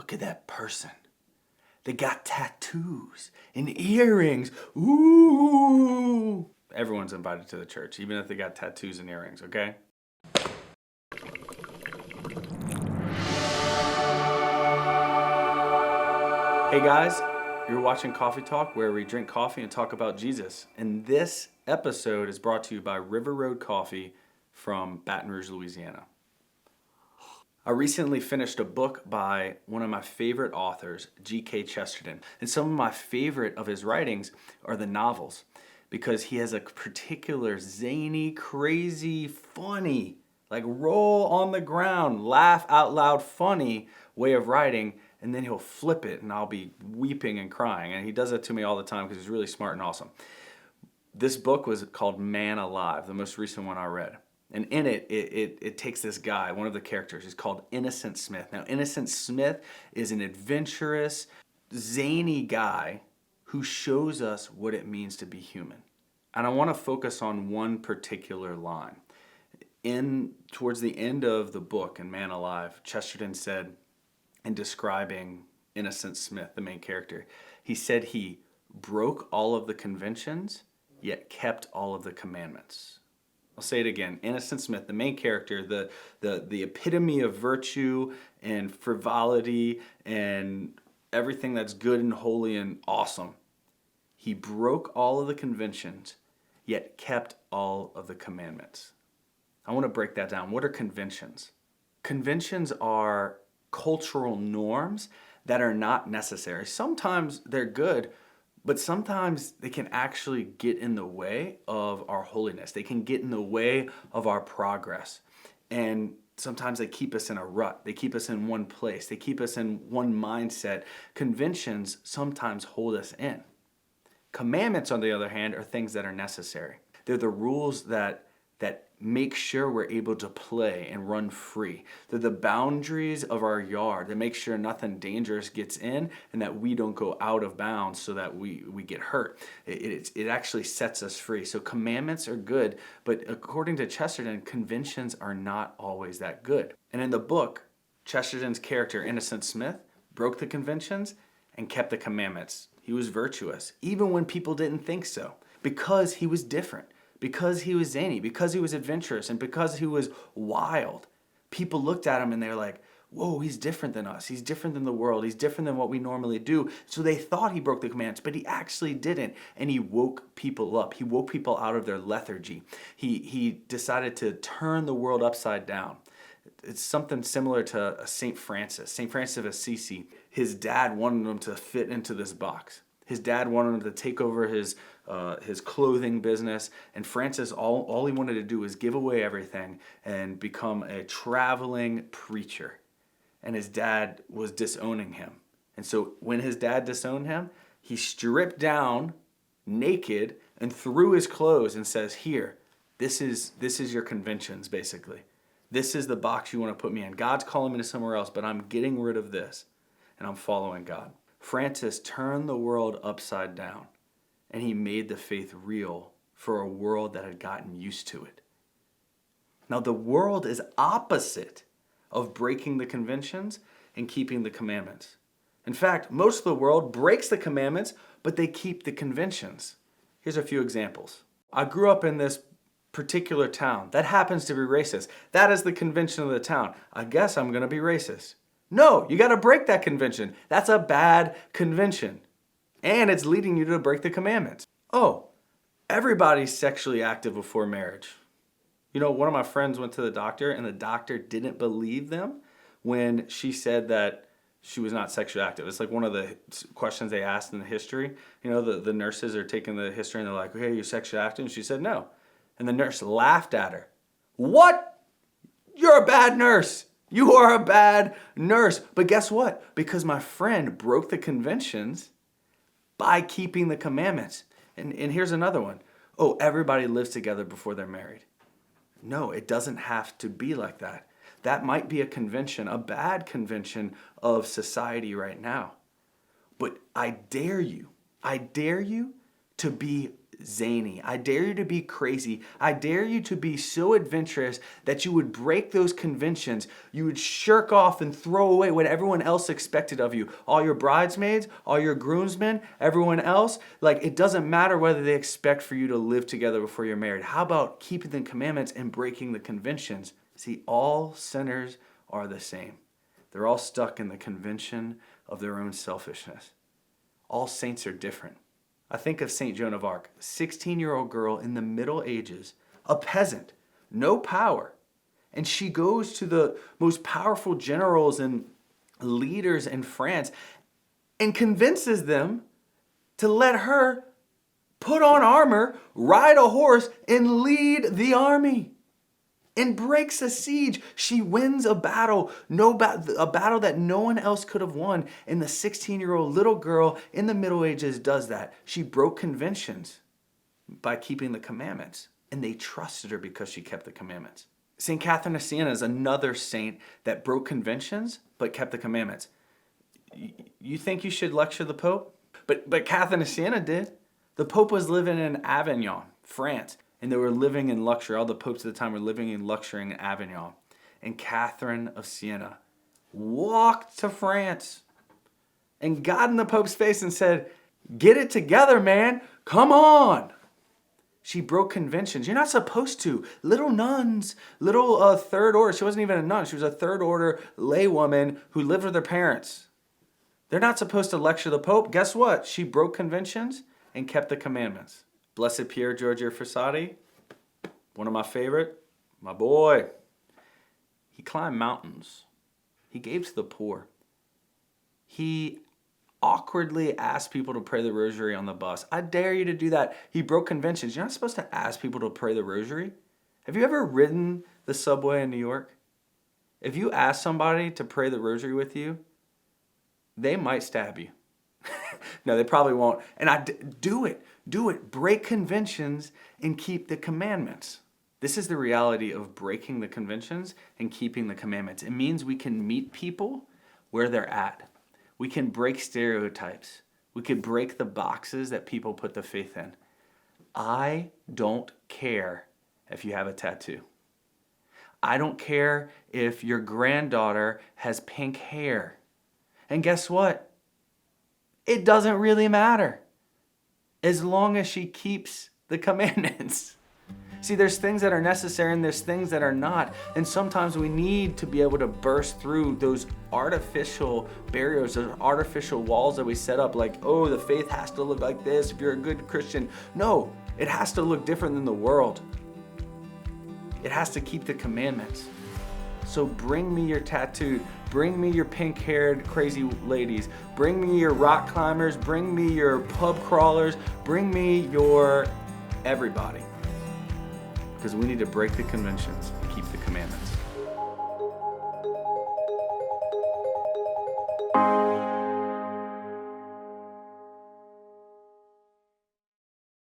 look at that person. They got tattoos and earrings. Ooh. Everyone's invited to the church, even if they got tattoos and earrings, okay? Hey guys, you're watching Coffee Talk, where we drink coffee and talk about Jesus. And this episode is brought to you by River Road Coffee from Baton Rouge, Louisiana. I recently finished a book by one of my favorite authors, G.K. Chesterton. And some of my favorite of his writings are the novels, because he has a particular zany, crazy, funny, like roll on the ground, laugh out loud funny way of writing, and then he'll flip it and I'll be weeping and crying. And he does that to me all the time because he's really smart and awesome. This book was called Man Alive, the most recent one I read. And in it, it takes this guy, one of the characters, he's called Innocent Smith. Now, Innocent Smith is an adventurous, zany guy who shows us what it means to be human. And I want to focus on one particular line. Towards the end of the book, in Man Alive, Chesterton said, in describing Innocent Smith, the main character, he said he broke all of the conventions, yet kept all of the commandments. I'll say it again. Innocent Smith, the main character, the epitome of virtue and frivolity and everything that's good and holy and awesome. He broke all of the conventions, yet kept all of the commandments. I want to break that down. What are conventions? Conventions are cultural norms that are not necessary. Sometimes they're good, but sometimes they can actually get in the way of our holiness. They can get in the way of our progress. And sometimes they keep us in a rut. They keep us in one place. They keep us in one mindset. Conventions sometimes hold us in. Commandments, on the other hand, are things that are necessary. They're the rules that make sure we're able to play and run free. They're the boundaries of our yard that make sure nothing dangerous gets in and that we don't go out of bounds so that we get hurt. It actually sets us free. So commandments are good, but according to Chesterton, conventions are not always that good. And in the book, Chesterton's character, Innocent Smith, broke the conventions and kept the commandments. He was virtuous, even when people didn't think so, because he was different. Because he was zany, because he was adventurous, and because he was wild. People looked at him and they're like, whoa, he's different than us. He's different than the world. He's different than what we normally do. So they thought he broke the commandments, but he actually didn't. And he woke people up. He woke people out of their lethargy. He decided to turn the world upside down. It's something similar to St. Francis. St. Francis of Assisi, his dad wanted him to fit into this box. His dad wanted him to take over his clothing business, and Francis, all he wanted to do was give away everything and become a traveling preacher. And his dad was disowning him. And so when his dad disowned him, he stripped down naked and threw his clothes and says, here, this is your conventions, basically. This is the box you want to put me in. God's calling me to somewhere else, but I'm getting rid of this, and I'm following God. Francis turned the world upside down, and he made the faith real for a world that had gotten used to it. Now, the world is opposite of breaking the conventions and keeping the commandments. In fact, most of the world breaks the commandments, but they keep the conventions. Here's a few examples. I grew up in this particular town that happens to be racist. That is the convention of the town. I guess I'm going to be racist. No, you got to break that convention. That's a bad convention. And it's leading you to break the commandments. Oh, everybody's sexually active before marriage. You know, one of my friends went to the doctor and the doctor didn't believe them when she said that she was not sexually active. It's like one of the questions they asked in the history. You know, the nurses are taking the history and they're like, hey, are you sexually active? And she said no. And the nurse laughed at her. What? You're a bad nurse. You are a bad nurse. But guess what? Because my friend broke the conventions by keeping the commandments. And here's another one. Oh, everybody lives together before they're married. No, it doesn't have to be like that. That might be a convention, a bad convention of society right now. But I dare you to be zany. I dare you to be crazy. I dare you to be so adventurous that you would break those conventions. You would shirk off and throw away what everyone else expected of you. All your bridesmaids, all your groomsmen, everyone else. Like, it doesn't matter whether they expect for you to live together before you're married. How about keeping the commandments and breaking the conventions? See, all sinners are the same. They're all stuck in the convention of their own selfishness. All saints are different. I think of St. Joan of Arc, a 16-year-old girl in the Middle Ages, a peasant, no power. And she goes to the most powerful generals and leaders in France and convinces them to let her put on armor, ride a horse, and lead the army. And breaks a siege. She wins a battle, a battle that no one else could have won. And the 16-year-old little girl in the Middle Ages does that. She broke conventions by keeping the commandments. And they trusted her because she kept the commandments. St. Catherine of Siena is another saint that broke conventions but kept the commandments. You think you should lecture the Pope? But Catherine of Siena did. The Pope was living in Avignon, France. And they were living in luxury. All the popes at the time were living in luxury in Avignon. And Catherine of Siena walked to France and got in the Pope's face and said, "Get it together, man. Come on." She broke conventions. You're not supposed to. Little nuns, little third order. She wasn't even a nun. She was a third order laywoman who lived with her parents. They're not supposed to lecture the Pope. Guess what? She broke conventions and kept the commandments. Blessed Pier Giorgio Frassati, one of my favorite, my boy. He climbed mountains. He gave to the poor. He awkwardly asked people to pray the rosary on the bus. I dare you to do that. He broke conventions. You're not supposed to ask people to pray the rosary. Have you ever ridden the subway in New York? If you ask somebody to pray the rosary with you, they might stab you. No, they probably won't. And do it. Do it. Break conventions and keep the commandments. This is the reality of breaking the conventions and keeping the commandments. It means we can meet people where they're at. We can break stereotypes. We can break the boxes that people put the faith in. I don't care if you have a tattoo. I don't care if your granddaughter has pink hair. And guess what? It doesn't really matter as long as she keeps the commandments. See, there's things that are necessary and there's things that are not. And sometimes we need to be able to burst through those artificial barriers, those artificial walls that we set up, like, oh, the faith has to look like this if you're a good Christian. No, it has to look different than the world. It has to keep the commandments. So bring me your tattooed, bring me your pink-haired crazy ladies, bring me your rock climbers, bring me your pub crawlers, bring me your everybody. Because we need to break the conventions and keep the commandments.